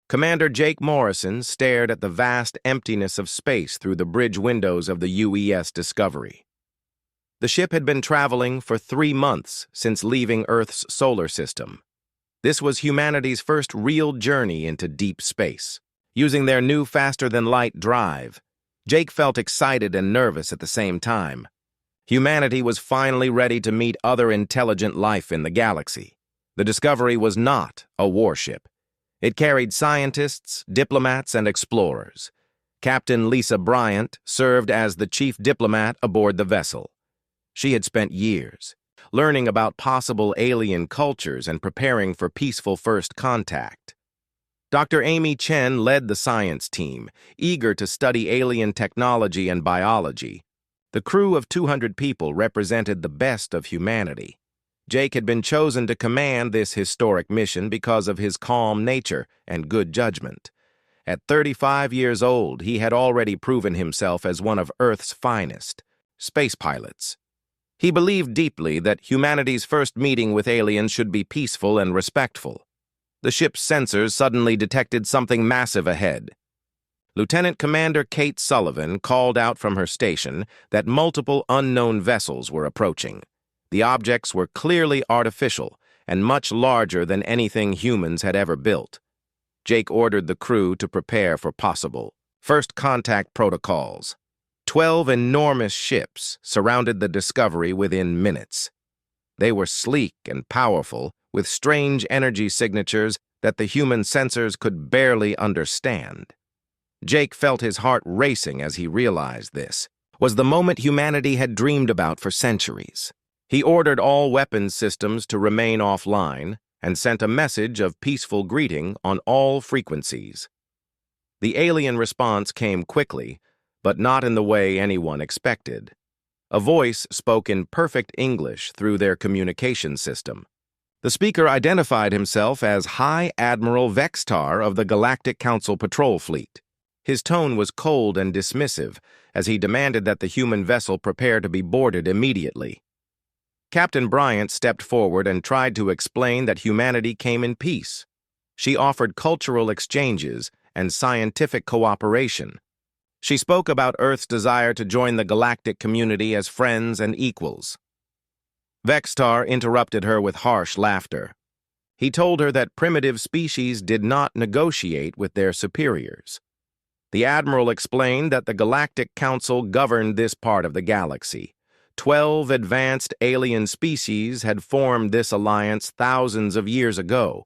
Commander Jake Morrison stared at the vast emptiness of space through the bridge windows of the UES Discovery. The ship had been traveling for 3 months since leaving Earth's solar system. This was humanity's first real journey into deep space. Using their new faster-than-light drive, Jake felt excited and nervous at the same time. Humanity was finally ready to meet other intelligent life in the galaxy. The Discovery was not a warship. It carried scientists, diplomats, and explorers. Captain Lisa Bryant served as the chief diplomat aboard the vessel. She had spent years learning about possible alien cultures and preparing for peaceful first contact. Dr. Amy Chen led the science team, eager to study alien technology and biology. The crew of 200 people represented the best of humanity. Jake had been chosen to command this historic mission because of his calm nature and good judgment. At 35 years old, he had already proven himself as one of Earth's finest space pilots. He believed deeply that humanity's first meeting with aliens should be peaceful and respectful. The ship's sensors suddenly detected something massive ahead. Lieutenant Commander Kate Sullivan called out from her station that multiple unknown vessels were approaching. The objects were clearly artificial and much larger than anything humans had ever built. Jake ordered the crew to prepare for possible first contact protocols. 12 enormous ships surrounded the Discovery within minutes. They were sleek and powerful, with strange energy signatures that the human sensors could barely understand. Jake felt his heart racing as he realized this was the moment humanity had dreamed about for centuries. He ordered all weapons systems to remain offline and sent a message of peaceful greeting on all frequencies. The alien response came quickly, but not in the way anyone expected. A voice spoke in perfect English through their communication system. The speaker identified himself as High Admiral Vextar of the Galactic Council Patrol Fleet. His tone was cold and dismissive as he demanded that the human vessel prepare to be boarded immediately. Captain Bryant stepped forward and tried to explain that humanity came in peace. She offered cultural exchanges and scientific cooperation. She spoke about Earth's desire to join the galactic community as friends and equals. Vextar interrupted her with harsh laughter. He told her that primitive species did not negotiate with their superiors. The Admiral explained that the Galactic Council governed this part of the galaxy. 12 advanced alien species had formed this alliance thousands of years ago.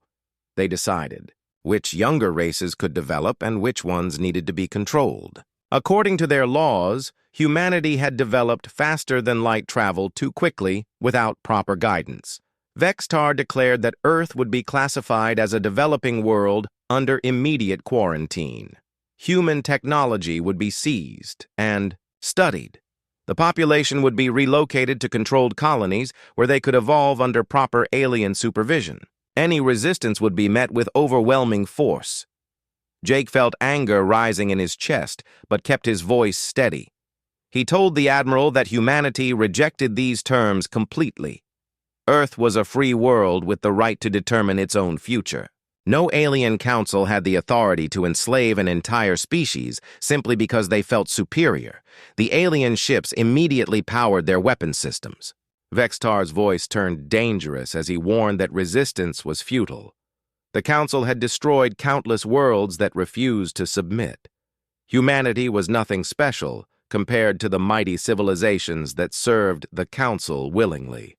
They decided which younger races could develop and which ones needed to be controlled. According to their laws, humanity had developed faster-than-light travel too quickly without proper guidance. Vextar declared that Earth would be classified as a developing world under immediate quarantine. Human technology would be seized and studied. The population would be relocated to controlled colonies where they could evolve under proper alien supervision. Any resistance would be met with overwhelming force. Jake felt anger rising in his chest, but kept his voice steady. He told the Admiral that humanity rejected these terms completely. Earth was a free world with the right to determine its own future. No alien council had the authority to enslave an entire species simply because they felt superior. The alien ships immediately powered their weapon systems. Vextar's voice turned dangerous as he warned that resistance was futile. The Council had destroyed countless worlds that refused to submit. Humanity was nothing special compared to the mighty civilizations that served the Council willingly.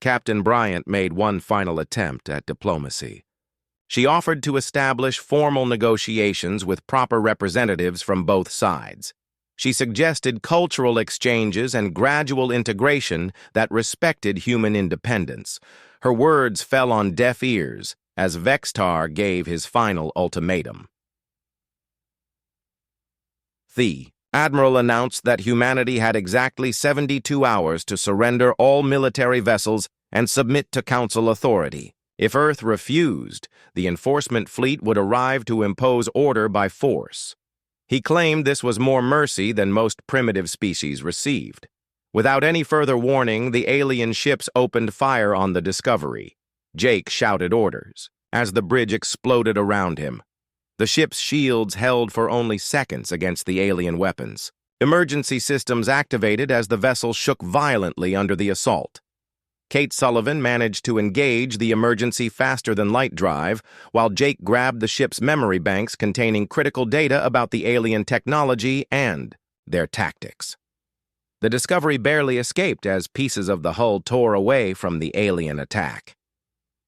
Captain Bryant made one final attempt at diplomacy. She offered to establish formal negotiations with proper representatives from both sides. She suggested cultural exchanges and gradual integration that respected human independence. Her words fell on deaf ears as Vextar gave his final ultimatum. The Admiral announced that humanity had exactly 72 hours to surrender all military vessels and submit to Council authority. If Earth refused, the enforcement fleet would arrive to impose order by force. He claimed this was more mercy than most primitive species received. Without any further warning, the alien ships opened fire on the Discovery. Jake shouted orders. as the bridge exploded around him. The ship's shields held for only seconds against the alien weapons. Emergency systems activated as the vessel shook violently under the assault. Kate Sullivan managed to engage the emergency faster-than-light drive, while Jake grabbed the ship's memory banks containing critical data about the alien technology and their tactics. The Discovery barely escaped as pieces of the hull tore away from the alien attack.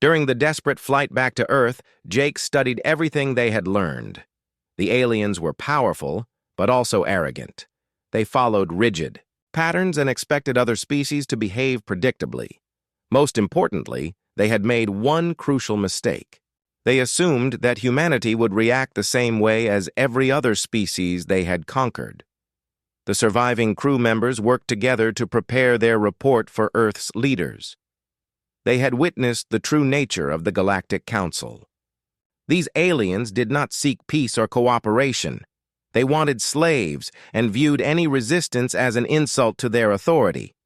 During the desperate flight back to Earth, Jake studied everything they had learned. The aliens were powerful, but also arrogant. They followed rigid patterns and expected other species to behave predictably. Most importantly, they had made one crucial mistake. They assumed that humanity would react the same way as every other species they had conquered. The surviving crew members worked together to prepare their report for Earth's leaders. They had witnessed the true nature of the Galactic Council. These aliens did not seek peace or cooperation. They wanted slaves and viewed any resistance as an insult to their authority.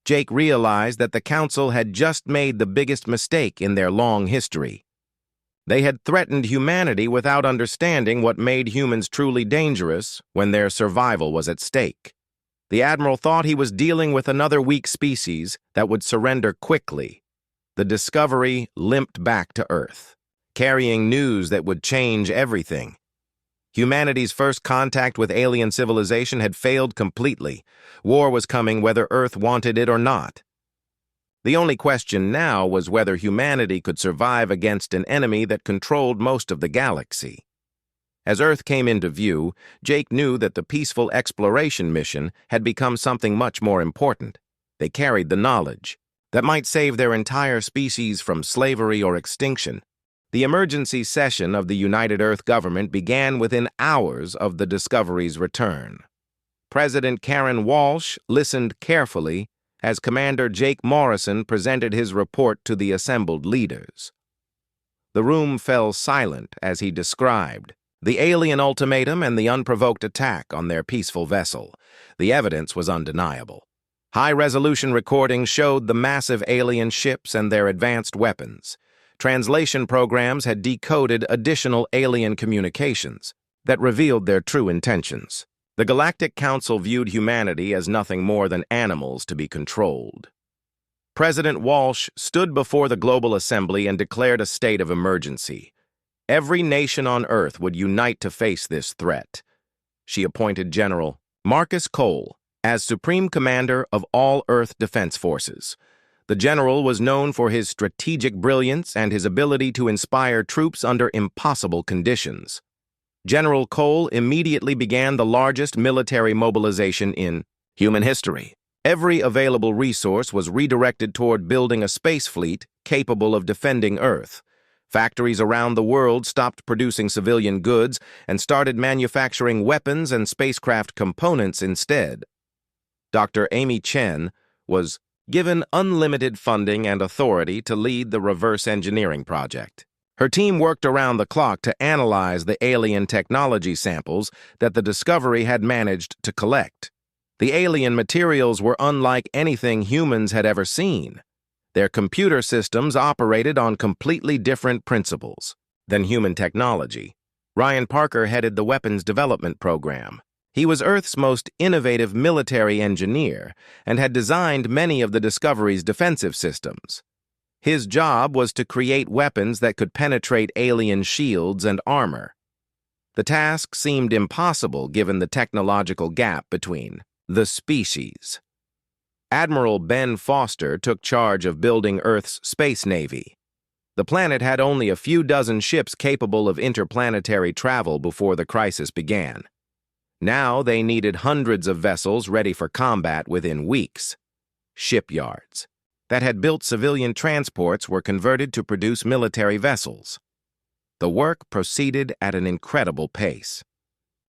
Jake realized that the Council had just made the biggest mistake in their long history. They had threatened humanity without understanding what made humans truly dangerous when their survival was at stake. The Admiral thought he was dealing with another weak species that would surrender quickly. The Discovery limped back to Earth, carrying news that would change everything. Humanity's first contact with alien civilization had failed completely. War was coming whether Earth wanted it or not. The only question now was whether humanity could survive against an enemy that controlled most of the galaxy. As Earth came into view, Jake knew that the peaceful exploration mission had become something much more important. They carried the knowledge that might save their entire species from slavery or extinction. The emergency session of the United Earth government began within hours of the Discovery's return. President Karen Walsh listened carefully as Commander Jake Morrison presented his report to the assembled leaders. The room fell silent as he described the alien ultimatum and the unprovoked attack on their peaceful vessel. The evidence was undeniable. High-resolution recordings showed the massive alien ships and their advanced weapons. Translation programs had decoded additional alien communications that revealed their true intentions. The Galactic Council viewed humanity as nothing more than animals to be controlled. President Walsh stood before the Global Assembly and declared a state of emergency. Every nation on Earth would unite to face this threat. She appointed General Marcus Cole as Supreme Commander of all Earth Defense Forces. The general was known for his strategic brilliance and his ability to inspire troops under impossible conditions. General Cole immediately began the largest military mobilization in human history. Every available resource was redirected toward building a space fleet capable of defending Earth. Factories around the world stopped producing civilian goods and started manufacturing weapons and spacecraft components instead. Dr. Amy Chen was given unlimited funding and authority to lead the reverse engineering project. Her team worked around the clock to analyze the alien technology samples that the Discovery had managed to collect. The alien materials were unlike anything humans had ever seen. Their computer systems operated on completely different principles than human technology. Ryan Parker headed the weapons development program. He was Earth's most innovative military engineer and had designed many of the Discovery's defensive systems. His job was to create weapons that could penetrate alien shields and armor. The task seemed impossible given the technological gap between the species. Admiral Ben Foster took charge of building Earth's space navy. The planet had only a few dozen ships capable of interplanetary travel before the crisis began. Now they needed hundreds of vessels ready for combat within weeks. Shipyards that had built civilian transports were converted to produce military vessels. The work proceeded at an incredible pace.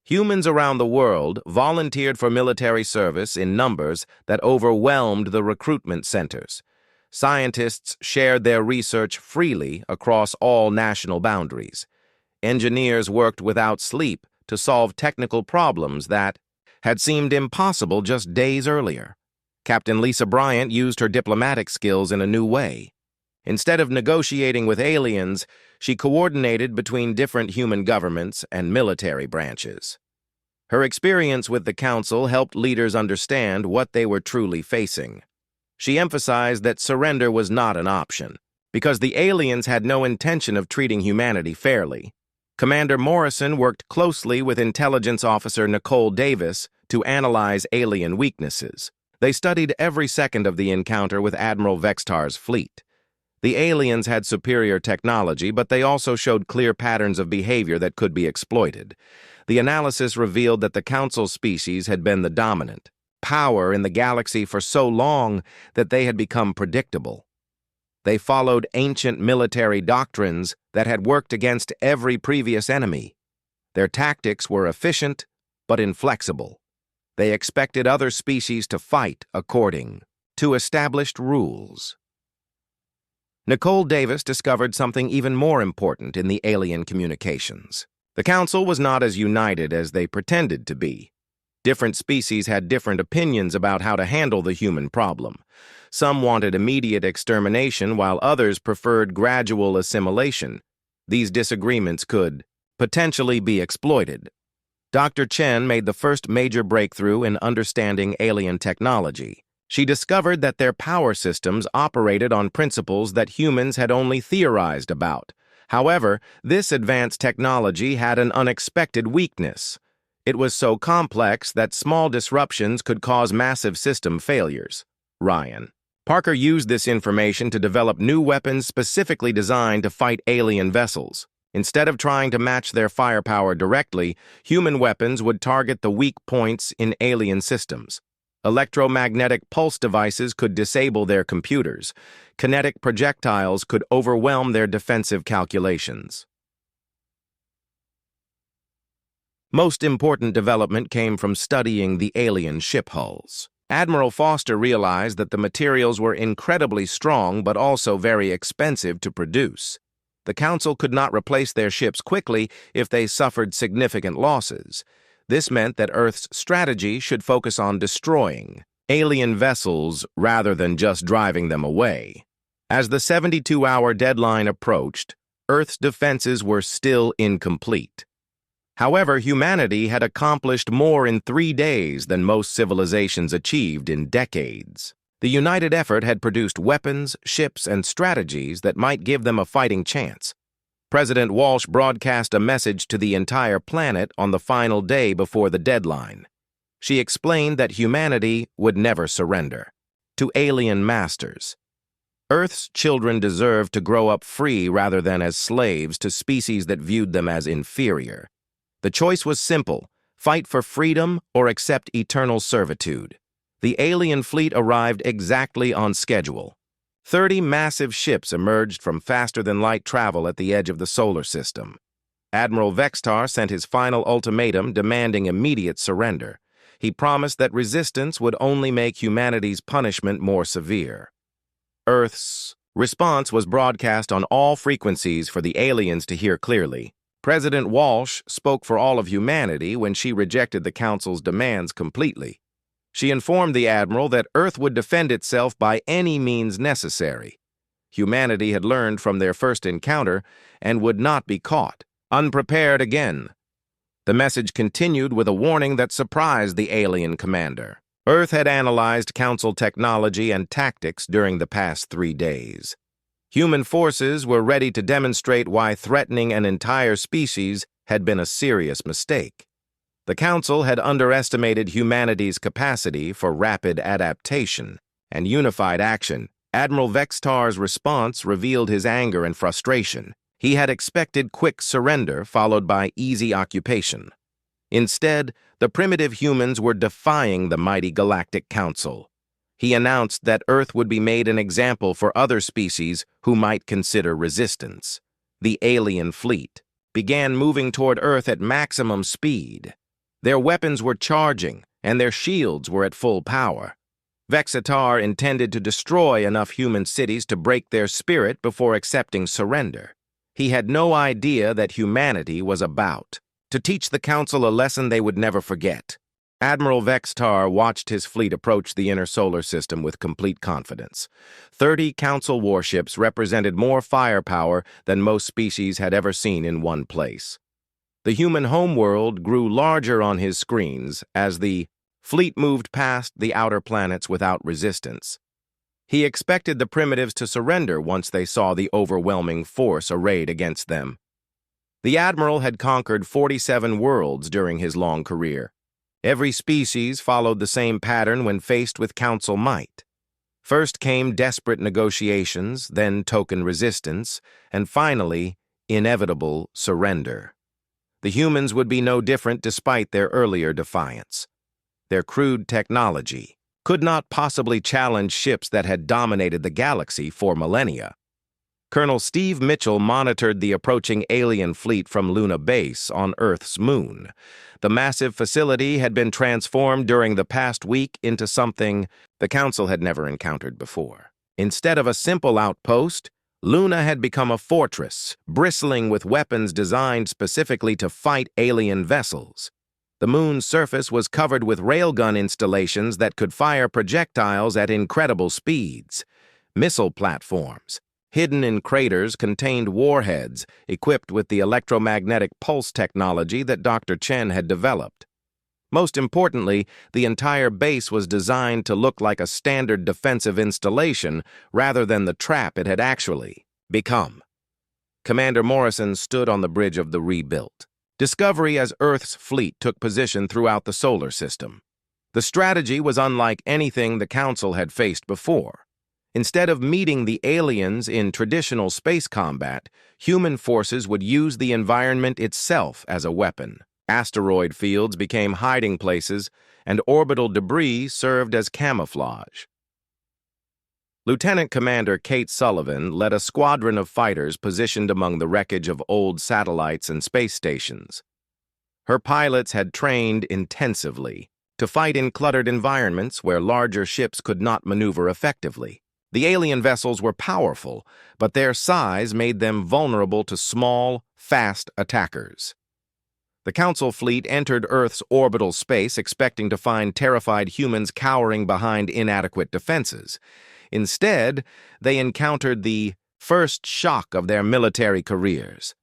Humans around the world volunteered for military service in numbers that overwhelmed the recruitment centers. Scientists shared their research freely across all national boundaries. Engineers worked without sleep to solve technical problems that had seemed impossible just days earlier. Captain Lisa Bryant used her diplomatic skills in a new way. Instead of negotiating with aliens, she coordinated between different human governments and military branches. Her experience with the Council helped leaders understand what they were truly facing. She emphasized that surrender was not an option, because the aliens had no intention of treating humanity fairly. Commander Morrison worked closely with intelligence officer Nicole Davis to analyze alien weaknesses. They studied every second of the encounter with Admiral Vextar's fleet. The aliens had superior technology, but they also showed clear patterns of behavior that could be exploited. The analysis revealed that the Council species had been the dominant power in the galaxy for so long that they had become predictable. They followed ancient military doctrines that had worked against every previous enemy. Their tactics were efficient, but inflexible. They expected other species to fight according to established rules. Nicole Davis discovered something even more important in the alien communications. The Council was not as united as they pretended to be. Different species had different opinions about how to handle the human problem. Some wanted immediate extermination, while others preferred gradual assimilation. These disagreements could potentially be exploited. Dr. Chen made the first major breakthrough in understanding alien technology. She discovered that their power systems operated on principles that humans had only theorized about. However, this advanced technology had an unexpected weakness. It was so complex that small disruptions could cause massive system failures. Ryan. Parker used this information to develop new weapons specifically designed to fight alien vessels. Instead of trying to match their firepower directly, human weapons would target the weak points in alien systems. Electromagnetic pulse devices could disable their computers. Kinetic projectiles could overwhelm their defensive calculations. Most important development came from studying the alien ship hulls. Admiral Foster realized that the materials were incredibly strong but also very expensive to produce. The Council could not replace their ships quickly if they suffered significant losses. This meant that Earth's strategy should focus on destroying alien vessels rather than just driving them away. As the 72-hour deadline approached, Earth's defenses were still incomplete. However, humanity had accomplished more in 3 days than most civilizations achieved in decades. The united effort had produced weapons, ships, and strategies that might give them a fighting chance. President Walsh broadcast a message to the entire planet on the final day before the deadline. She explained that humanity would never surrender to alien masters. Earth's children deserved to grow up free rather than as slaves to species that viewed them as inferior. The choice was simple: fight for freedom or accept eternal servitude. The alien fleet arrived exactly on schedule. 30 massive ships emerged from faster-than-light travel at the edge of the solar system. Admiral Vextar sent his final ultimatum demanding immediate surrender. He promised that resistance would only make humanity's punishment more severe. Earth's response was broadcast on all frequencies for the aliens to hear clearly. President Walsh spoke for all of humanity when she rejected the Council's demands completely. She informed the Admiral that Earth would defend itself by any means necessary. Humanity had learned from their first encounter and would not be caught unprepared again. The message continued with a warning that surprised the alien commander. Earth had analyzed Council technology and tactics during the past 3 days. Human forces were ready to demonstrate why threatening an entire species had been a serious mistake. The Council had underestimated humanity's capacity for rapid adaptation and unified action. Admiral Vextar's response revealed his anger and frustration. He had expected quick surrender followed by easy occupation. Instead, the primitive humans were defying the mighty Galactic Council. He announced that Earth would be made an example for other species who might consider resistance. The alien fleet began moving toward Earth at maximum speed. Their weapons were charging, and their shields were at full power. Vextar intended to destroy enough human cities to break their spirit before accepting surrender. He had no idea that humanity was about to teach the Council a lesson they would never forget. Admiral Vextar watched his fleet approach the inner solar system with complete confidence. 30 Council warships represented more firepower than most species had ever seen in one place. The human homeworld grew larger on his screens as the fleet moved past the outer planets without resistance. He expected the primitives to surrender once they saw the overwhelming force arrayed against them. The Admiral had conquered 47 worlds during his long career. Every species followed the same pattern when faced with Council might. First came desperate negotiations, then token resistance, and finally, inevitable surrender. The humans would be no different despite their earlier defiance. Their crude technology could not possibly challenge ships that had dominated the galaxy for millennia. Colonel Steve Mitchell monitored the approaching alien fleet from Luna Base on Earth's moon. The massive facility had been transformed during the past week into something the Council had never encountered before. Instead of a simple outpost, Luna had become a fortress, bristling with weapons designed specifically to fight alien vessels. The moon's surface was covered with railgun installations that could fire projectiles at incredible speeds. Missile platforms, hidden in craters, contained warheads equipped with the electromagnetic pulse technology that Dr. Chen had developed. Most importantly, the entire base was designed to look like a standard defensive installation rather than the trap it had actually become. Commander Morrison stood on the bridge of the rebuilt Discovery as Earth's fleet took position throughout the solar system. The strategy was unlike anything the Council had faced before. Instead of meeting the aliens in traditional space combat, human forces would use the environment itself as a weapon. Asteroid fields became hiding places, and orbital debris served as camouflage. Lieutenant Commander Kate Sullivan led a squadron of fighters positioned among the wreckage of old satellites and space stations. Her pilots had trained intensively to fight in cluttered environments where larger ships could not maneuver effectively. The alien vessels were powerful, but their size made them vulnerable to small, fast attackers. The Council fleet entered Earth's orbital space expecting to find terrified humans cowering behind inadequate defenses. Instead, they encountered the first shock of their military careers.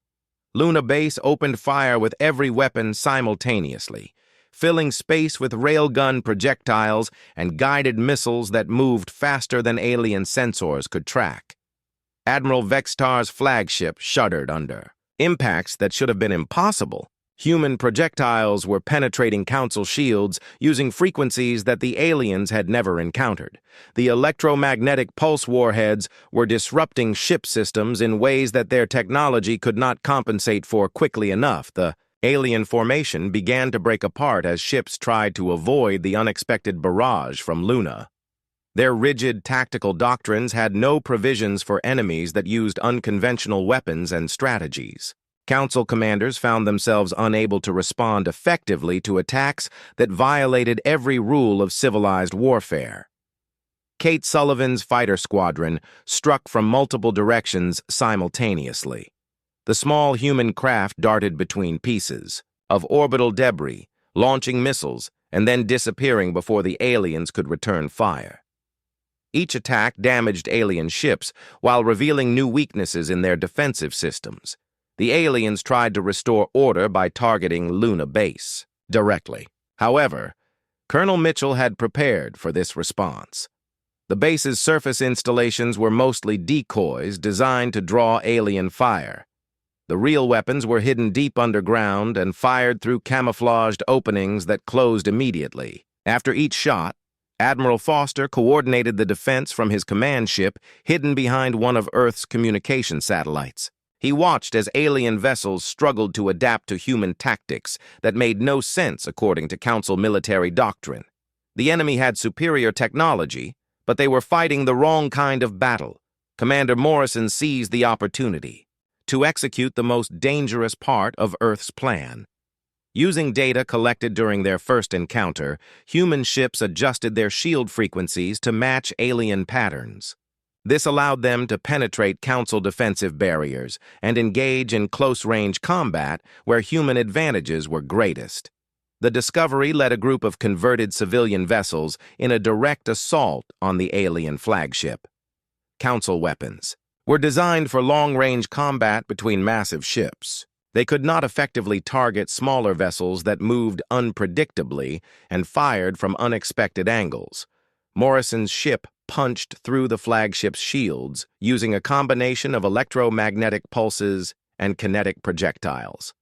Luna Base opened fire with every weapon simultaneously, filling space with railgun projectiles and guided missiles that moved faster than alien sensors could track. Admiral Vextar's flagship shuddered under impacts that should have been impossible. Human projectiles were penetrating Council shields using frequencies that the aliens had never encountered. The electromagnetic pulse warheads were disrupting ship systems in ways that their technology could not compensate for quickly enough. The alien formation began to break apart as ships tried to avoid the unexpected barrage from Luna. Their rigid tactical doctrines had no provisions for enemies that used unconventional weapons and strategies. Council commanders found themselves unable to respond effectively to attacks that violated every rule of civilized warfare. Kate Sullivan's fighter squadron struck from multiple directions simultaneously. The small human craft darted between pieces of orbital debris, launching missiles and then disappearing before the aliens could return fire. Each attack damaged alien ships while revealing new weaknesses in their defensive systems. The aliens tried to restore order by targeting Luna Base directly. However, Colonel Mitchell had prepared for this response. The base's surface installations were mostly decoys designed to draw alien fire. The real weapons were hidden deep underground and fired through camouflaged openings that closed immediately. After each shot, Admiral Foster coordinated the defense from his command ship hidden behind one of Earth's communication satellites. He watched as alien vessels struggled to adapt to human tactics that made no sense according to Council military doctrine. The enemy had superior technology, but they were fighting the wrong kind of battle. Commander Morrison seized the opportunity to execute the most dangerous part of Earth's plan. Using data collected during their first encounter, human ships adjusted their shield frequencies to match alien patterns. This allowed them to penetrate Council defensive barriers and engage in close-range combat where human advantages were greatest. The discovery led a group of converted civilian vessels in a direct assault on the alien flagship. Council weapons were designed for long-range combat between massive ships. They could not effectively target smaller vessels that moved unpredictably and fired from unexpected angles. Morrison's ship punched through the flagship's shields using a combination of electromagnetic pulses and kinetic projectiles.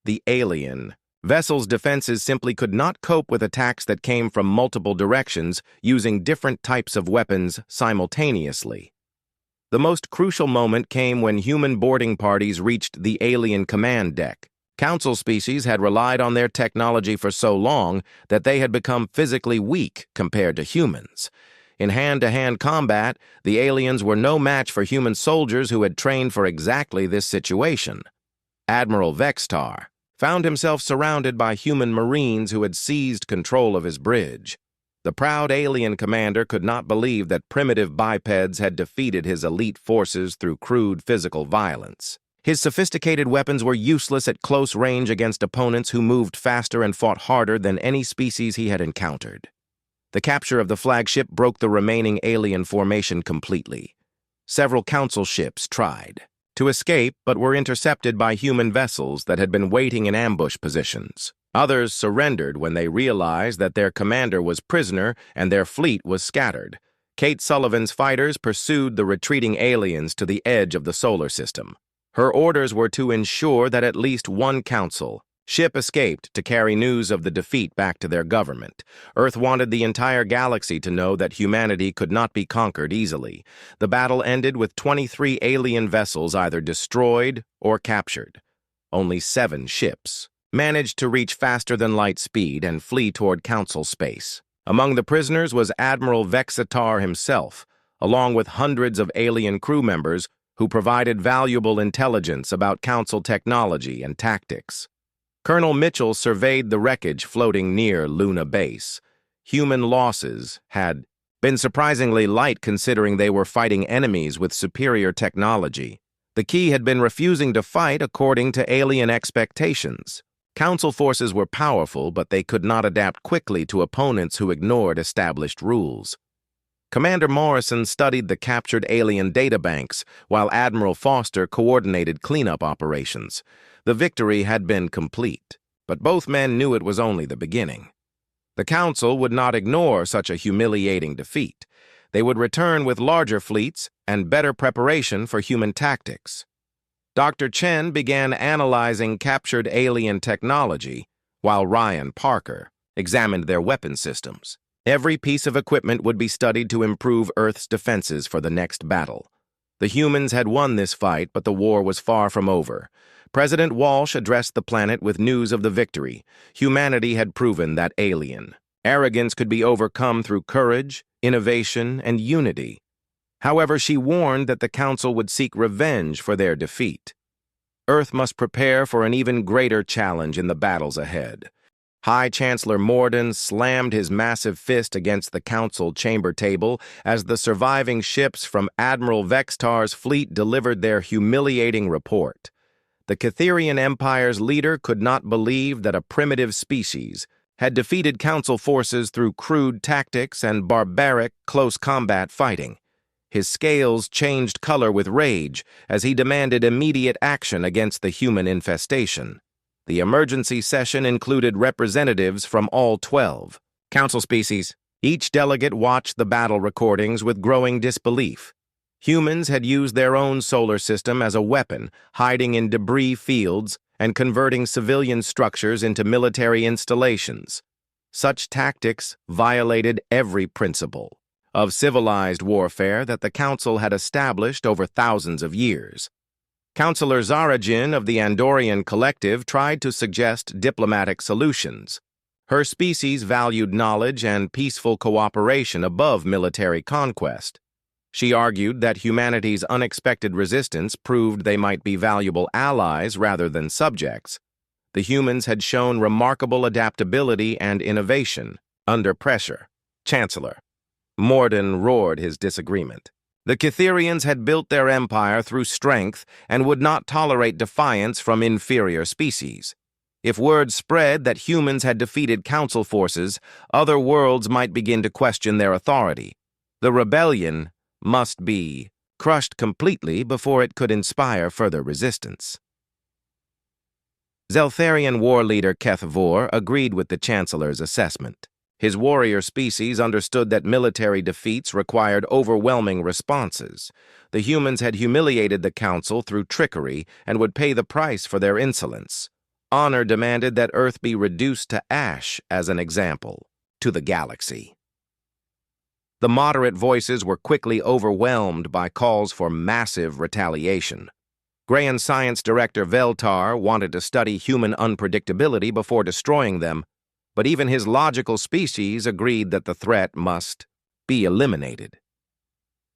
The alien vessel's defenses simply could not cope with attacks that came from multiple directions using different types of weapons simultaneously. The most crucial moment came when human boarding parties reached the alien command deck. Council species had relied on their technology for so long that they had become physically weak compared to humans. In hand-to-hand combat, the aliens were no match for human soldiers who had trained for exactly this situation. Admiral Vextar found himself surrounded by human marines who had seized control of his bridge. The proud alien commander could not believe that primitive bipeds had defeated his elite forces through crude physical violence. His sophisticated weapons were useless at close range against opponents who moved faster and fought harder than any species he had encountered. The capture of the flagship broke the remaining alien formation completely. Several council ships tried to escape but were intercepted by human vessels that had been waiting in ambush positions. Others surrendered when they realized that their commander was prisoner and their fleet was scattered. Kate Sullivan's fighters pursued the retreating aliens to the edge of the solar system. Her orders were to ensure that at least one council ship escaped to carry news of the defeat back to their government. Earth wanted the entire galaxy to know that humanity could not be conquered easily. The battle ended with 23 alien vessels either destroyed or captured. Only 7 ships managed to reach faster than light speed and flee toward Council space. Among the prisoners was Admiral Vexatar himself, along with hundreds of alien crew members who provided valuable intelligence about Council technology and tactics. Colonel Mitchell surveyed the wreckage floating near Luna Base. Human losses had been surprisingly light considering they were fighting enemies with superior technology. The key had been refusing to fight according to alien expectations. Council forces were powerful, but they could not adapt quickly to opponents who ignored established rules. Commander Morrison studied the captured alien databanks, while Admiral Foster coordinated cleanup operations. The victory had been complete, but both men knew it was only the beginning. The Council would not ignore such a humiliating defeat. They would return with larger fleets and better preparation for human tactics. Dr. Chen began analyzing captured alien technology, while Ryan Parker examined their weapon systems. Every piece of equipment would be studied to improve Earth's defenses for the next battle. The humans had won this fight, but the war was far from over. President Walsh addressed the planet with news of the victory. Humanity had proven that alien arrogance could be overcome through courage, innovation, and unity. However, she warned that the Council would seek revenge for their defeat. Earth must prepare for an even greater challenge in the battles ahead. High Chancellor Morden slammed his massive fist against the Council chamber table as the surviving ships from Admiral Vextar's fleet delivered their humiliating report. The Catherian Empire's leader could not believe that a primitive species had defeated Council forces through crude tactics and barbaric close combat fighting. His scales changed color with rage as he demanded immediate action against the human infestation. The emergency session included representatives from all 12 Council species. Each delegate watched the battle recordings with growing disbelief. Humans had used their own solar system as a weapon, hiding in debris fields and converting civilian structures into military installations. Such tactics violated every principle of civilized warfare that the Council had established over thousands of years. Councillor Zarajin of the Andorian Collective tried to suggest diplomatic solutions. Her species valued knowledge and peaceful cooperation above military conquest. She argued that humanity's unexpected resistance proved they might be valuable allies rather than subjects. The humans had shown remarkable adaptability and innovation under pressure. Chancellor Morden roared his disagreement. The Catherians had built their empire through strength and would not tolerate defiance from inferior species. If word spread that humans had defeated Council forces, other worlds might begin to question their authority. The rebellion must be crushed completely before it could inspire further resistance. Zeltharian war leader Kethvor agreed with the Chancellor's assessment. His warrior species understood that military defeats required overwhelming responses. The humans had humiliated the Council through trickery and would pay the price for their insolence. Honor demanded that Earth be reduced to ash as an example to the galaxy. The moderate voices were quickly overwhelmed by calls for massive retaliation. Grayan Science Director Veltar wanted to study human unpredictability before destroying them, but even his logical species agreed that the threat must be eliminated.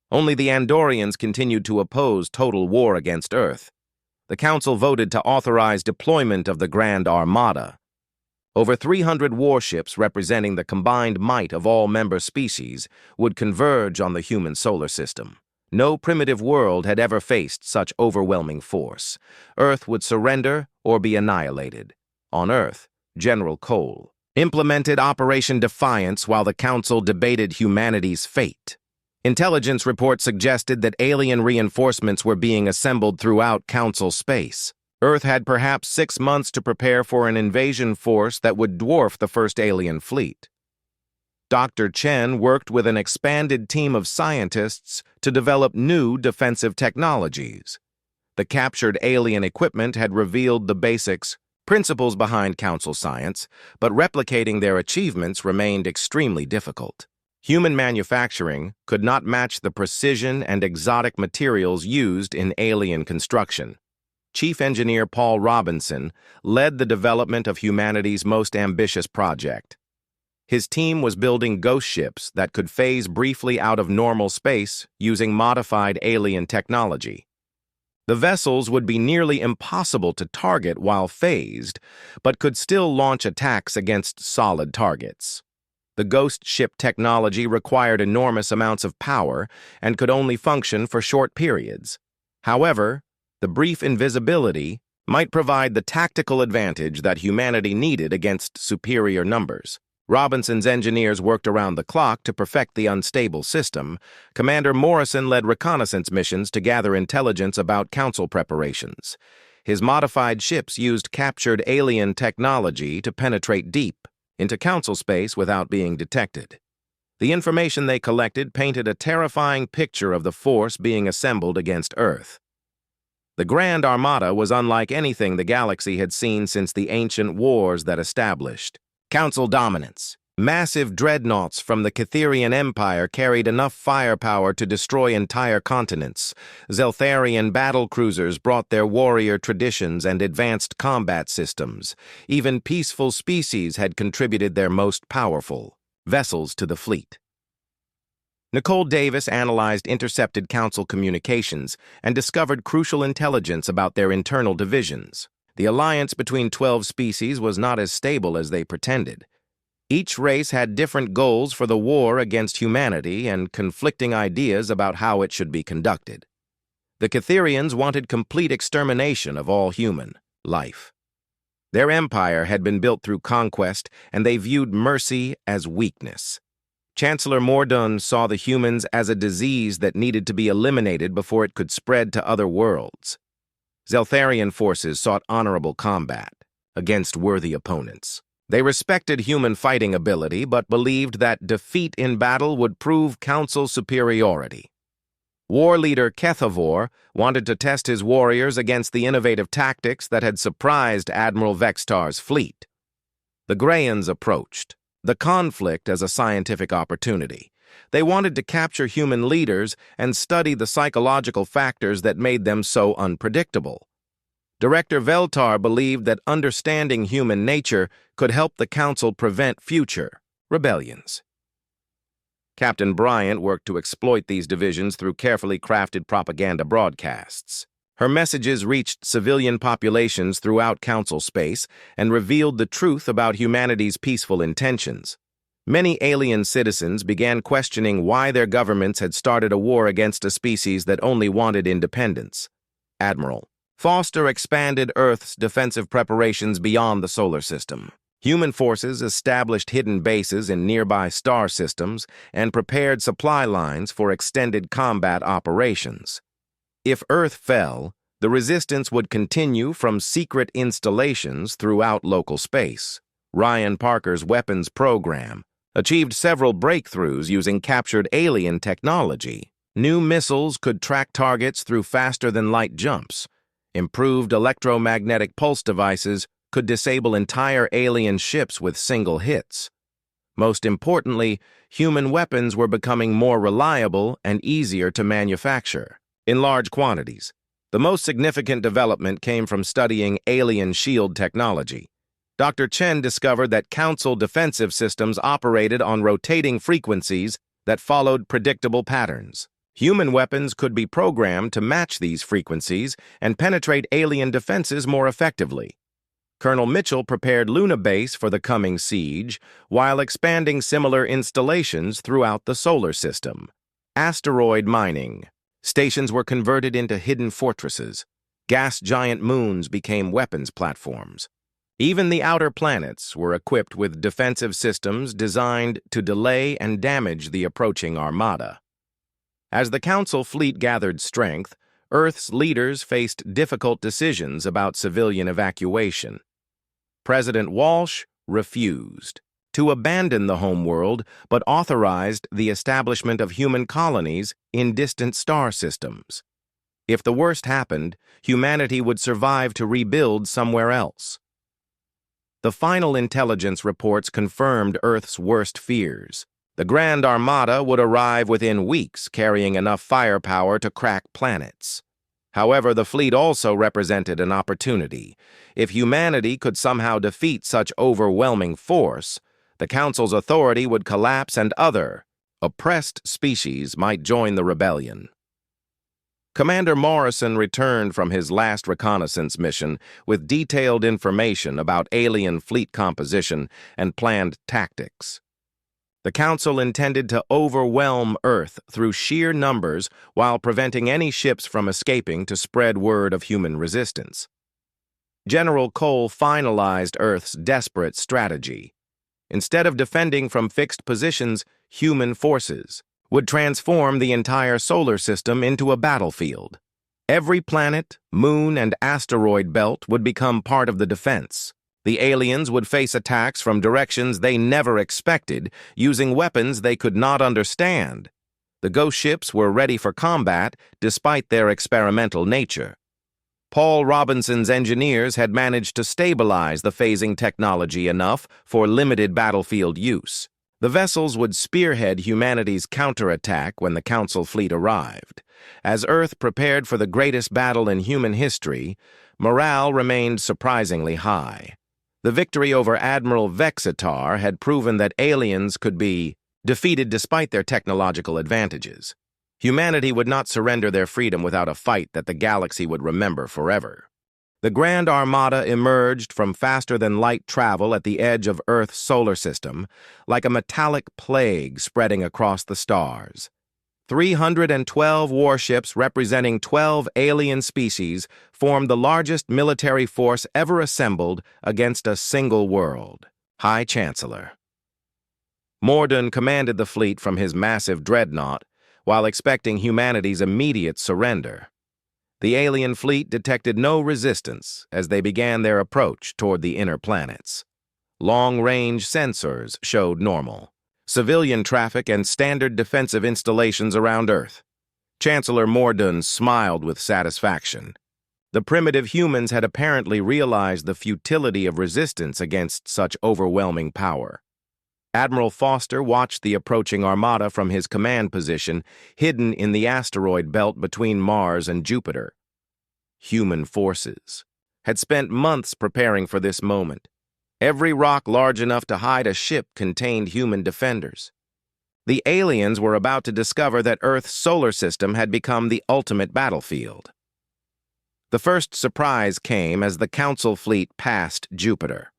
Only the Andorians continued to oppose total war against Earth. The Council voted to authorize deployment of the Grand Armada. Over 300 warships representing the combined might of all member species would converge on the human solar system. No primitive world had ever faced such overwhelming force. Earth would surrender or be annihilated. On Earth, General Cole implemented Operation Defiance while the Council debated humanity's fate. Intelligence reports suggested that alien reinforcements were being assembled throughout Council space. Earth had perhaps 6 months to prepare for an invasion force that would dwarf the first alien fleet. Dr. Chen worked with an expanded team of scientists to develop new defensive technologies. The captured alien equipment had revealed the principles behind Council science, but replicating their achievements remained extremely difficult. Human manufacturing could not match the precision and exotic materials used in alien construction. Chief Engineer Paul Robinson led the development of humanity's most ambitious project. His team was building ghost ships that could phase briefly out of normal space using modified alien technology. The vessels would be nearly impossible to target while phased, but could still launch attacks against solid targets. The ghost ship technology required enormous amounts of power and could only function for short periods. However, the brief invisibility might provide the tactical advantage that humanity needed against superior numbers. Robinson's engineers worked around the clock to perfect the unstable system. Commander Morrison led reconnaissance missions to gather intelligence about Council preparations. His modified ships used captured alien technology to penetrate deep into Council space without being detected. The information they collected painted a terrifying picture of the force being assembled against Earth. The Grand Armada was unlike anything the galaxy had seen since the ancient wars that established Council dominance. Massive dreadnoughts from the Catherian Empire carried enough firepower to destroy entire continents. Zeltharian battle cruisers brought their warrior traditions and advanced combat systems. Even peaceful species had contributed their most powerful vessels to the fleet. Nicole Davis analyzed intercepted Council communications and discovered crucial intelligence about their internal divisions. The alliance between 12 species was not as stable as they pretended. Each race had different goals for the war against humanity and conflicting ideas about how it should be conducted. The Catherians wanted complete extermination of all human life. Their empire had been built through conquest, and they viewed mercy as weakness. Chancellor Mordun saw the humans as a disease that needed to be eliminated before it could spread to other worlds. Zeltharian forces sought honorable combat against worthy opponents. They respected human fighting ability, but believed that defeat in battle would prove Council superiority. War leader Kethvor wanted to test his warriors against the innovative tactics that had surprised Admiral Vextar's fleet. The Grayans approached the conflict as a scientific opportunity. They wanted to capture human leaders and study the psychological factors that made them so unpredictable. Director Veltar believed that understanding human nature could help the Council prevent future rebellions. Captain Bryant worked to exploit these divisions through carefully crafted propaganda broadcasts. Her messages reached civilian populations throughout Council space and revealed the truth about humanity's peaceful intentions. Many alien citizens began questioning why their governments had started a war against a species that only wanted independence. Admiral Foster expanded Earth's defensive preparations beyond the solar system. Human forces established hidden bases in nearby star systems and prepared supply lines for extended combat operations. If Earth fell, the resistance would continue from secret installations throughout local space. Ryan Parker's weapons program achieved several breakthroughs using captured alien technology. New missiles could track targets through faster-than-light jumps. Improved electromagnetic pulse devices could disable entire alien ships with single hits. Most importantly, human weapons were becoming more reliable and easier to manufacture. In large quantities, the most significant development came from studying alien shield technology. Dr. Chen discovered that Council defensive systems operated on rotating frequencies that followed predictable patterns. Human weapons could be programmed to match these frequencies and penetrate alien defenses more effectively. Colonel Mitchell prepared Luna Base for the coming siege while expanding similar installations throughout the solar system. Asteroid mining. Stations were converted into hidden fortresses. Gas giant moons became weapons platforms. Even the outer planets were equipped with defensive systems designed to delay and damage the approaching armada. As the Council fleet gathered strength, Earth's leaders faced difficult decisions about civilian evacuation. President Walsh refused to abandon the homeworld, but authorized the establishment of human colonies in distant star systems. If the worst happened, humanity would survive to rebuild somewhere else. The final intelligence reports confirmed Earth's worst fears. The Grand Armada would arrive within weeks, carrying enough firepower to crack planets. However, the fleet also represented an opportunity. If humanity could somehow defeat such overwhelming force, the Council's authority would collapse and other, oppressed species might join the rebellion. Commander Morrison returned from his last reconnaissance mission with detailed information about alien fleet composition and planned tactics. The Council intended to overwhelm Earth through sheer numbers while preventing any ships from escaping to spread word of human resistance. General Cole finalized Earth's desperate strategy. Instead of defending from fixed positions, human forces would transform the entire solar system into a battlefield. Every planet, moon, and asteroid belt would become part of the defense. The aliens would face attacks from directions they never expected, using weapons they could not understand. The ghost ships were ready for combat despite their experimental nature. Paul Robinson's engineers had managed to stabilize the phasing technology enough for limited battlefield use. The vessels would spearhead humanity's counterattack when the Council fleet arrived. As Earth prepared for the greatest battle in human history, morale remained surprisingly high. The victory over Admiral Vexitar had proven that aliens could be defeated despite their technological advantages. Humanity would not surrender their freedom without a fight that the galaxy would remember forever. The Grand Armada emerged from faster-than-light travel at the edge of Earth's solar system, like a metallic plague spreading across the stars. 312 warships representing 12 alien species formed the largest military force ever assembled against a single world. High Chancellor. Mordun commanded the fleet from his massive dreadnought, while expecting humanity's immediate surrender. The alien fleet detected no resistance as they began their approach toward the inner planets. Long-range sensors showed normal. Civilian traffic and standard defensive installations around Earth. Chancellor Mordun smiled with satisfaction. The primitive humans had apparently realized the futility of resistance against such overwhelming power. Admiral Foster watched the approaching armada from his command position, hidden in the asteroid belt between Mars and Jupiter. Human forces had spent months preparing for this moment. Every rock large enough to hide a ship contained human defenders. The aliens were about to discover that Earth's solar system had become the ultimate battlefield. The first surprise came as the Council fleet passed Jupiter.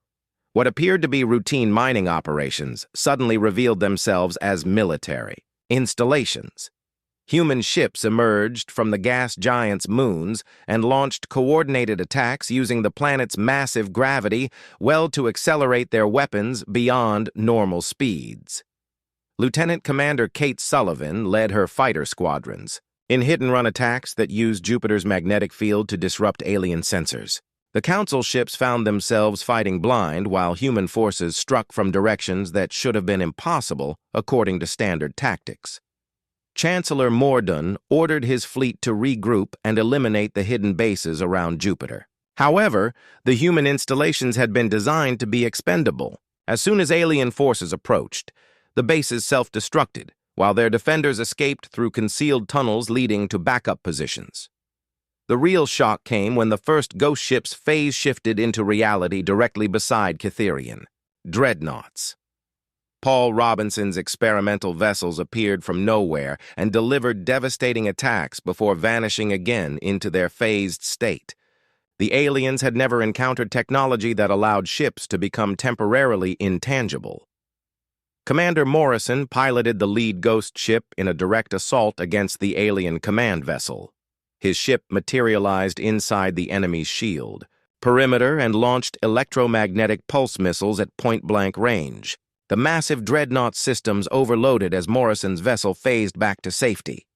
What appeared to be routine mining operations suddenly revealed themselves as military installations. Human ships emerged from the gas giants' moons and launched coordinated attacks using the planet's massive gravity to accelerate their weapons beyond normal speeds. Lieutenant Commander Kate Sullivan led her fighter squadrons in hit-and-run attacks that used Jupiter's magnetic field to disrupt alien sensors. The Council ships found themselves fighting blind while human forces struck from directions that should have been impossible according to standard tactics. Chancellor Morden ordered his fleet to regroup and eliminate the hidden bases around Jupiter. However, the human installations had been designed to be expendable. As soon as alien forces approached, the bases self-destructed, while their defenders escaped through concealed tunnels leading to backup positions. The real shock came when the first ghost ships phase-shifted into reality directly beside Cytherian dreadnoughts. Paul Robinson's experimental vessels appeared from nowhere and delivered devastating attacks before vanishing again into their phased state. The aliens had never encountered technology that allowed ships to become temporarily intangible. Commander Morrison piloted the lead ghost ship in a direct assault against the alien command vessel. His ship materialized inside the enemy's shield, perimeter, and launched electromagnetic pulse missiles at point-blank range. The massive dreadnought systems overloaded as Morrison's vessel phased back to safety.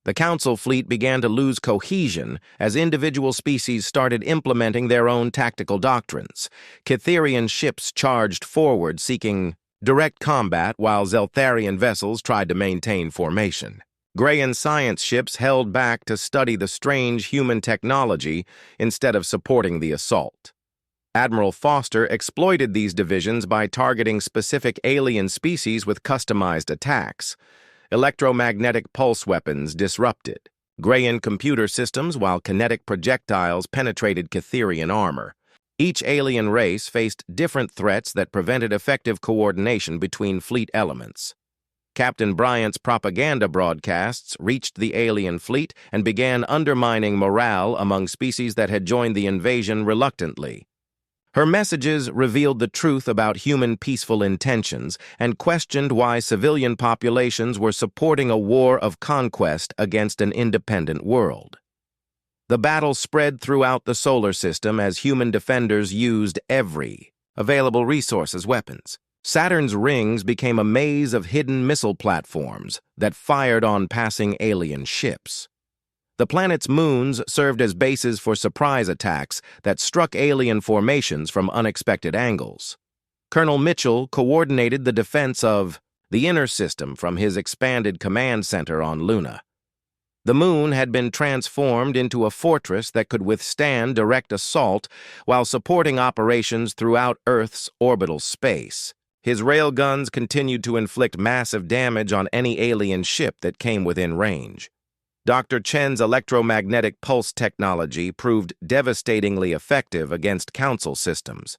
The Council fleet began to lose cohesion as individual species started implementing their own tactical doctrines. Cytherian ships charged forward seeking direct combat while Zeltharian vessels tried to maintain formation. Grayan science ships held back to study the strange human technology instead of supporting the assault. Admiral Foster exploited these divisions by targeting specific alien species with customized attacks. Electromagnetic pulse weapons disrupted Grayan computer systems while kinetic projectiles penetrated Cytherian armor. Each alien race faced different threats that prevented effective coordination between fleet elements. Captain Bryant's propaganda broadcasts reached the alien fleet and began undermining morale among species that had joined the invasion reluctantly. Her messages revealed the truth about human peaceful intentions and questioned why civilian populations were supporting a war of conquest against an independent world. The battle spread throughout the solar system as human defenders used every available resource as weapons. Saturn's rings became a maze of hidden missile platforms that fired on passing alien ships. The planet's moons served as bases for surprise attacks that struck alien formations from unexpected angles. Colonel Mitchell coordinated the defense of the inner system from his expanded command center on Luna. The moon had been transformed into a fortress that could withstand direct assault while supporting operations throughout Earth's orbital space. His railguns continued to inflict massive damage on any alien ship that came within range. Dr. Chen's electromagnetic pulse technology proved devastatingly effective against Council systems.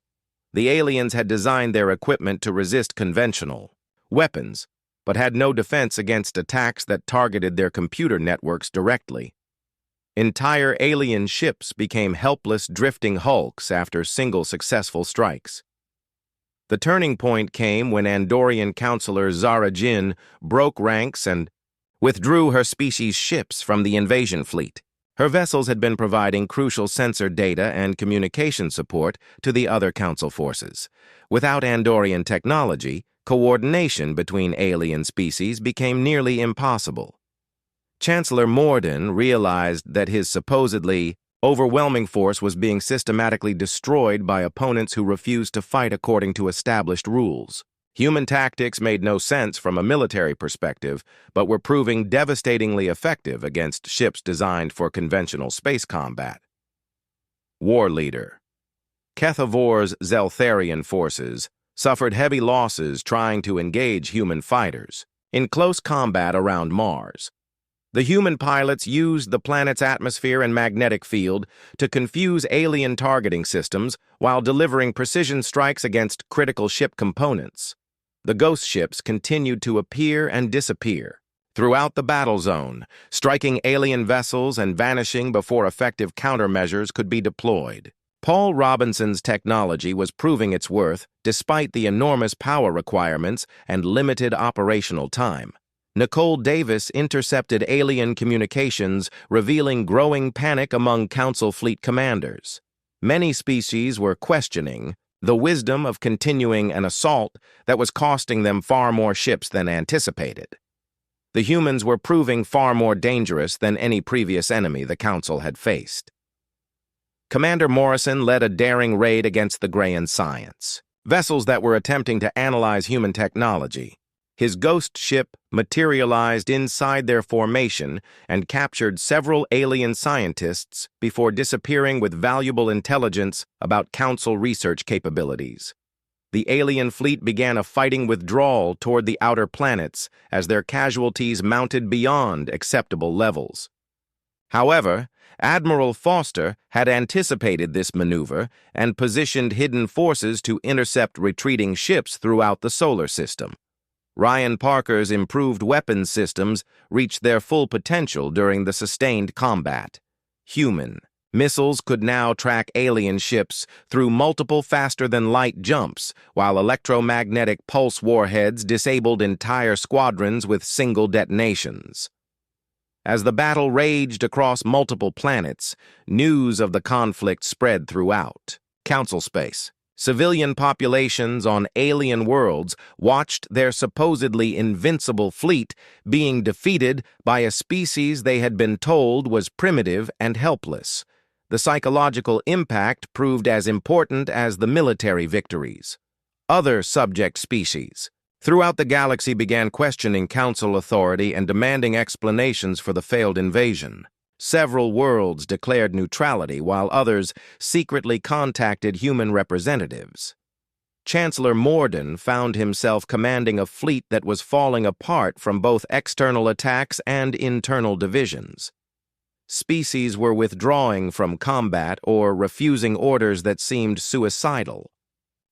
The aliens had designed their equipment to resist conventional weapons, but had no defense against attacks that targeted their computer networks directly. Entire alien ships became helpless drifting hulks after single successful strikes. The turning point came when Andorian Counselor Zara Jin broke ranks and withdrew her species' ships from the invasion fleet. Her vessels had been providing crucial sensor data and communication support to the other Council forces. Without Andorian technology, coordination between alien species became nearly impossible. Chancellor Morden realized that his supposedly overwhelming force was being systematically destroyed by opponents who refused to fight according to established rules. Human tactics made no sense from a military perspective, but were proving devastatingly effective against ships designed for conventional space combat. War Leader. Kethavor's Zeltharian forces suffered heavy losses trying to engage human fighters in close combat around Mars. The human pilots used the planet's atmosphere and magnetic field to confuse alien targeting systems while delivering precision strikes against critical ship components. The ghost ships continued to appear and disappear throughout the battle zone, striking alien vessels and vanishing before effective countermeasures could be deployed. Paul Robinson's technology was proving its worth despite the enormous power requirements and limited operational time. Nicole Davis intercepted alien communications, revealing growing panic among Council fleet commanders. Many species were questioning the wisdom of continuing an assault that was costing them far more ships than anticipated. The humans were proving far more dangerous than any previous enemy the Council had faced. Commander Morrison led a daring raid against the Grayan Science, vessels that were attempting to analyze human technology. His ghost ship materialized inside their formation and captured several alien scientists before disappearing with valuable intelligence about Council research capabilities. The alien fleet began a fighting withdrawal toward the outer planets as their casualties mounted beyond acceptable levels. However, Admiral Foster had anticipated this maneuver and positioned hidden forces to intercept retreating ships throughout the solar system. Ryan Parker's improved weapons systems reached their full potential during the sustained combat. Human missiles could now track alien ships through multiple faster-than-light jumps, while electromagnetic pulse warheads disabled entire squadrons with single detonations. As the battle raged across multiple planets, news of the conflict spread throughout Council space. Civilian populations on alien worlds watched their supposedly invincible fleet being defeated by a species they had been told was primitive and helpless. The psychological impact proved as important as the military victories. Other subject species throughout the galaxy began questioning Council authority and demanding explanations for the failed invasion. Several worlds declared neutrality, while others secretly contacted human representatives. Chancellor Morden found himself commanding a fleet that was falling apart from both external attacks and internal divisions. Species were withdrawing from combat or refusing orders that seemed suicidal.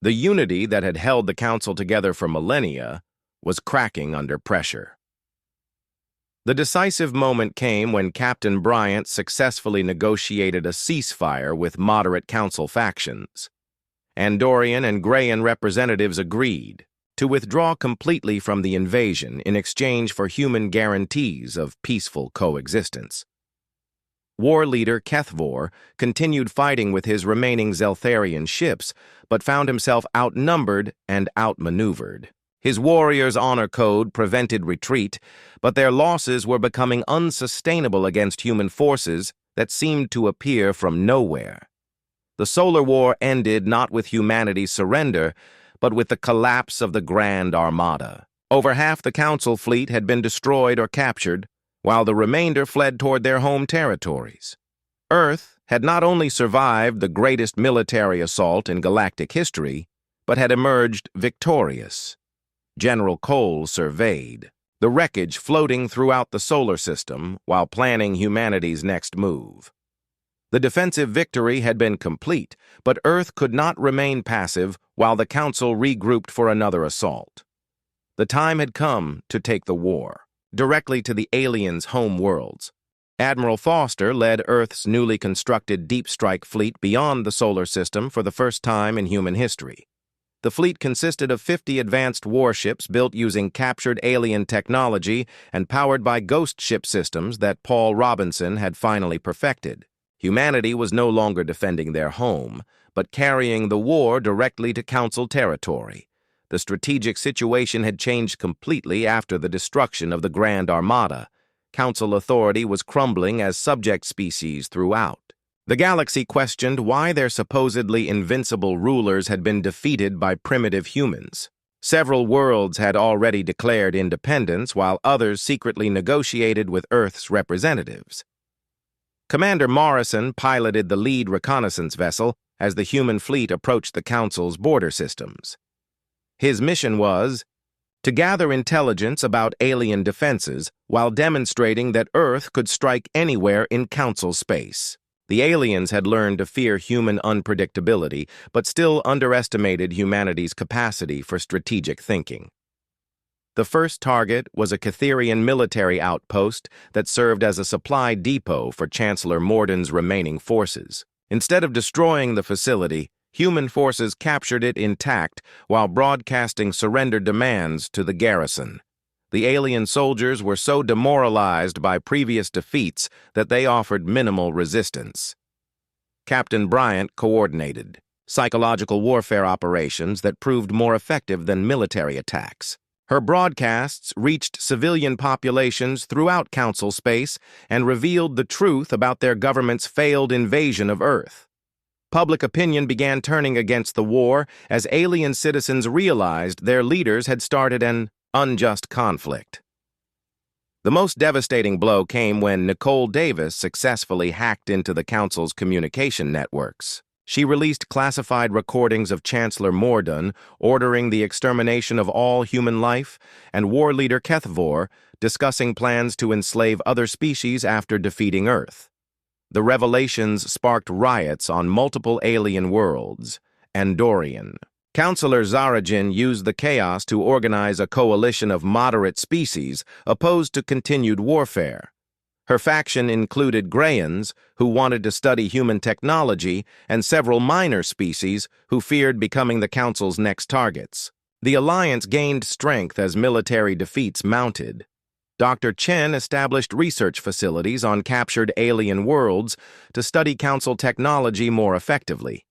The unity that had held the Council together for millennia was cracking under pressure. The decisive moment came when Captain Bryant successfully negotiated a ceasefire with moderate Council factions. Andorian and Grayan representatives agreed to withdraw completely from the invasion in exchange for human guarantees of peaceful coexistence. War leader Kethvor continued fighting with his remaining Zeltharian ships, but found himself outnumbered and outmaneuvered. His warriors' honor code prevented retreat, but their losses were becoming unsustainable against human forces that seemed to appear from nowhere. The Solar War ended not with humanity's surrender, but with the collapse of the Grand Armada. Over half the Council fleet had been destroyed or captured, while the remainder fled toward their home territories. Earth had not only survived the greatest military assault in galactic history, but had emerged victorious. General Cole surveyed the wreckage floating throughout the solar system while planning humanity's next move. The defensive victory had been complete, but Earth could not remain passive while the Council regrouped for another assault. The time had come to take the war directly to the aliens' home worlds. Admiral Foster led Earth's newly constructed deep strike fleet beyond the solar system for the first time in human history. The fleet consisted of 50 advanced warships built using captured alien technology and powered by ghost ship systems that Paul Robinson had finally perfected. Humanity was no longer defending their home, but carrying the war directly to Council territory. The strategic situation had changed completely after the destruction of the Grand Armada. Council authority was crumbling as subject species throughout. The galaxy questioned why their supposedly invincible rulers had been defeated by primitive humans. Several worlds had already declared independence, while others secretly negotiated with Earth's representatives. Commander Morrison piloted the lead reconnaissance vessel as the human fleet approached the Council's border systems. His mission was to gather intelligence about alien defenses while demonstrating that Earth could strike anywhere in Council space. The aliens had learned to fear human unpredictability, but still underestimated humanity's capacity for strategic thinking. The first target was a Catherian military outpost that served as a supply depot for Chancellor Morden's remaining forces. Instead of destroying the facility, human forces captured it intact while broadcasting surrender demands to the garrison. The alien soldiers were so demoralized by previous defeats that they offered minimal resistance. Captain Bryant coordinated psychological warfare operations that proved more effective than military attacks. Her broadcasts reached civilian populations throughout Council space and revealed the truth about their government's failed invasion of Earth. Public opinion began turning against the war as alien citizens realized their leaders had started an unjust conflict. The most devastating blow came when Nicole Davis successfully hacked into the Council's communication networks. She released classified recordings of Chancellor Mordun ordering the extermination of all human life, and war leader Kethvor discussing plans to enslave other species after defeating Earth. The revelations sparked riots on multiple alien worlds. Andorian. Councillor Zarajin used the chaos to organize a coalition of moderate species opposed to continued warfare. Her faction included Greyans, who wanted to study human technology, and several minor species who feared becoming the Council's next targets. The alliance gained strength as military defeats mounted. Dr. Chen established research facilities on captured alien worlds to study Council technology more effectively.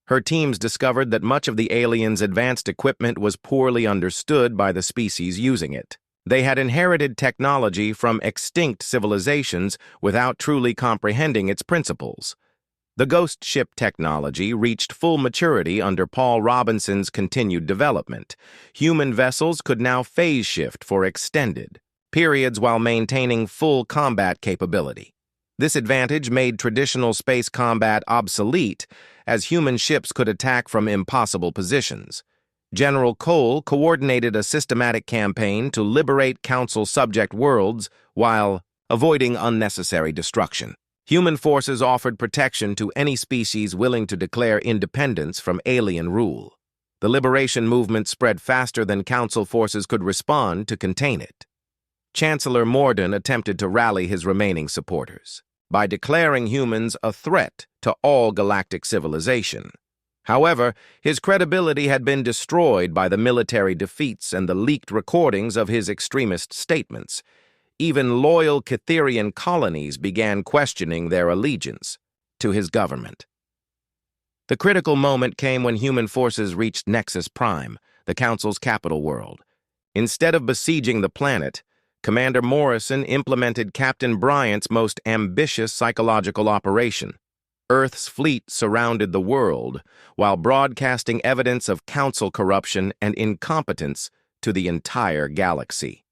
Her teams discovered that much of the aliens' advanced equipment was poorly understood by the species using it. They had inherited technology from extinct civilizations without truly comprehending its principles. The ghost ship technology reached full maturity under Paul Robinson's continued development. Human vessels could now phase shift for extended periods while maintaining full combat capability. This advantage made traditional space combat obsolete, as human ships could attack from impossible positions. General Cole coordinated a systematic campaign to liberate Council subject worlds while avoiding unnecessary destruction. Human forces offered protection to any species willing to declare independence from alien rule. The liberation movement spread faster than Council forces could respond to contain it. Chancellor Mordun attempted to rally his remaining supporters by declaring humans a threat to all galactic civilization. However, his credibility had been destroyed by the military defeats and the leaked recordings of his extremist statements. Even loyal Catherian colonies began questioning their allegiance to his government. The critical moment came when human forces reached Nexus Prime, the Council's capital world. Instead of besieging the planet, Commander Morrison implemented Captain Bryant's most ambitious psychological operation. Earth's fleet surrounded the world, while broadcasting evidence of Council corruption and incompetence to the entire galaxy.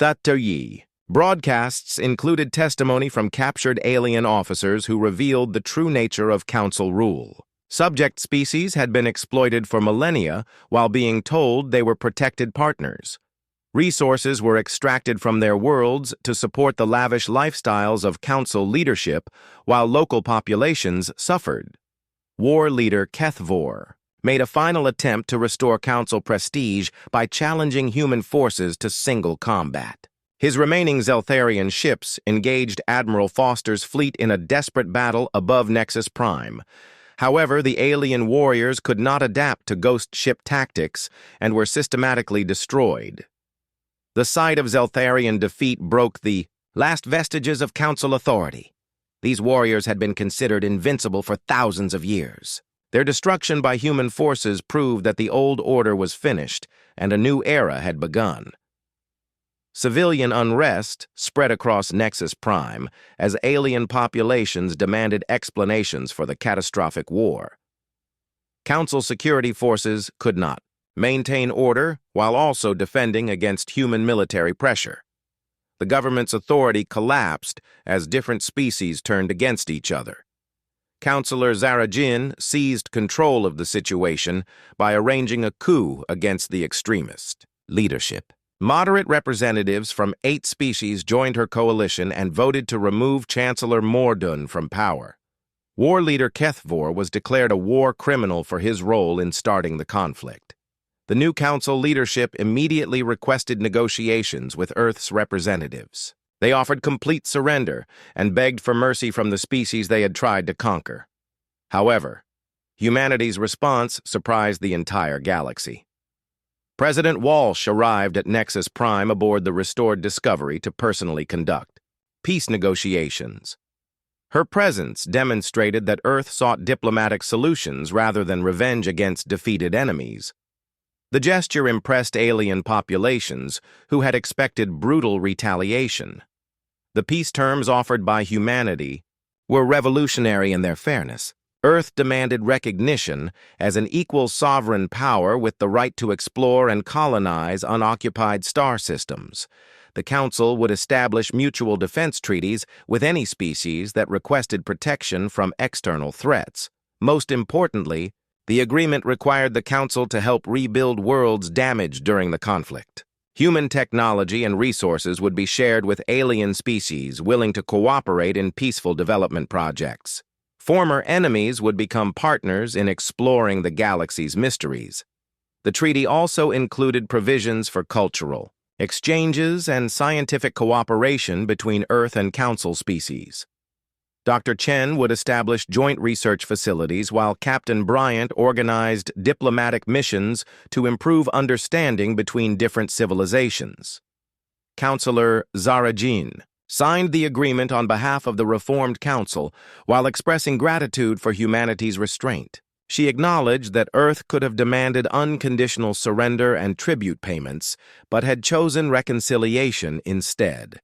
Yi. Broadcasts included testimony from captured alien officers who revealed the true nature of Council rule. Subject species had been exploited for millennia while being told they were protected partners. Resources were extracted from their worlds to support the lavish lifestyles of Council leadership while local populations suffered. War leader Kethvor made a final attempt to restore Council prestige by challenging human forces to single combat. His remaining Zeltharian ships engaged Admiral Foster's fleet in a desperate battle above Nexus Prime. However, the alien warriors could not adapt to ghost ship tactics and were systematically destroyed. The sight of Zeltharian defeat broke the last vestiges of Council authority. These warriors had been considered invincible for thousands of years. Their destruction by human forces proved that the old order was finished and a new era had begun. Civilian unrest spread across Nexus Prime as alien populations demanded explanations for the catastrophic war. Council security forces could not maintain order while also defending against human military pressure. The government's authority collapsed as different species turned against each other. Councillor Zarajin seized control of the situation by arranging a coup against the extremist leadership. Moderate representatives from 8 species joined her coalition and voted to remove Chancellor Mordun from power. War leader Kethvor was declared a war criminal for his role in starting the conflict. The new Council leadership immediately requested negotiations with Earth's representatives. They offered complete surrender and begged for mercy from the species they had tried to conquer. However, humanity's response surprised the entire galaxy. President Walsh arrived at Nexus Prime aboard the restored Discovery to personally conduct peace negotiations. Her presence demonstrated that Earth sought diplomatic solutions rather than revenge against defeated enemies. The gesture impressed alien populations who had expected brutal retaliation. The peace terms offered by humanity were revolutionary in their fairness. Earth demanded recognition as an equal sovereign power with the right to explore and colonize unoccupied star systems. The Council would establish mutual defense treaties with any species that requested protection from external threats. Most importantly, the agreement required the Council to help rebuild worlds damaged during the conflict. Human technology and resources would be shared with alien species willing to cooperate in peaceful development projects. Former enemies would become partners in exploring the galaxy's mysteries. The treaty also included provisions for cultural exchanges and scientific cooperation between Earth and Council species. Dr. Chen would establish joint research facilities while Captain Bryant organized diplomatic missions to improve understanding between different civilizations. Counselor Zarajin signed the agreement on behalf of the Reformed Council while expressing gratitude for humanity's restraint. She acknowledged that Earth could have demanded unconditional surrender and tribute payments, but had chosen reconciliation instead.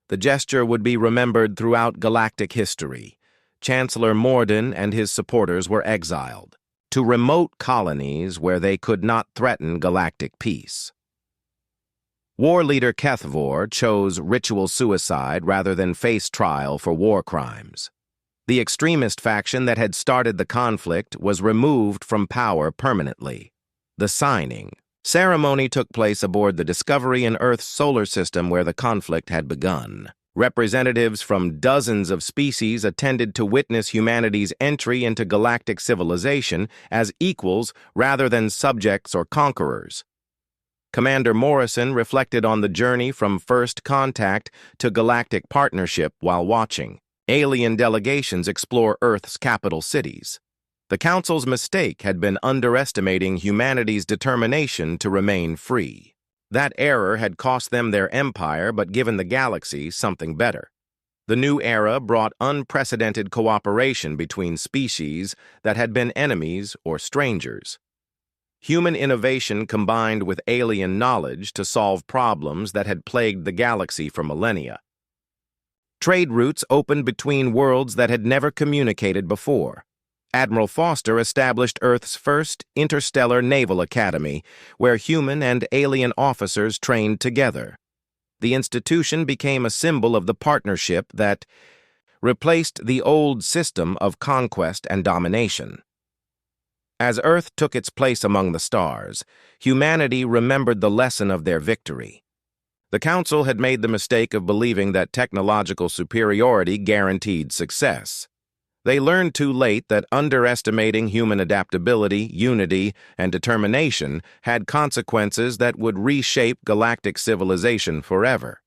The gesture would be remembered throughout galactic history. Chancellor Morden and his supporters were exiled to remote colonies where they could not threaten galactic peace. War leader Kethvor chose ritual suicide rather than face trial for war crimes. The extremist faction that had started the conflict was removed from power permanently. The signing ceremony took place aboard the Discovery in Earth's solar system where the conflict had begun. Representatives from dozens of species attended to witness humanity's entry into galactic civilization as equals rather than subjects or conquerors. Commander Morrison reflected on the journey from first contact to galactic partnership while watching alien delegations explore Earth's capital cities. The Council's mistake had been underestimating humanity's determination to remain free. That error had cost them their empire but given the galaxy something better. The new era brought unprecedented cooperation between species that had been enemies or strangers. Human innovation combined with alien knowledge to solve problems that had plagued the galaxy for millennia. Trade routes opened between worlds that had never communicated before. Admiral Foster established Earth's first interstellar naval academy, where human and alien officers trained together. The institution became a symbol of the partnership that replaced the old system of conquest and domination. As Earth took its place among the stars, humanity remembered the lesson of their victory. The Council had made the mistake of believing that technological superiority guaranteed success. They learned too late that underestimating human adaptability, unity, and determination had consequences that would reshape galactic civilization forever.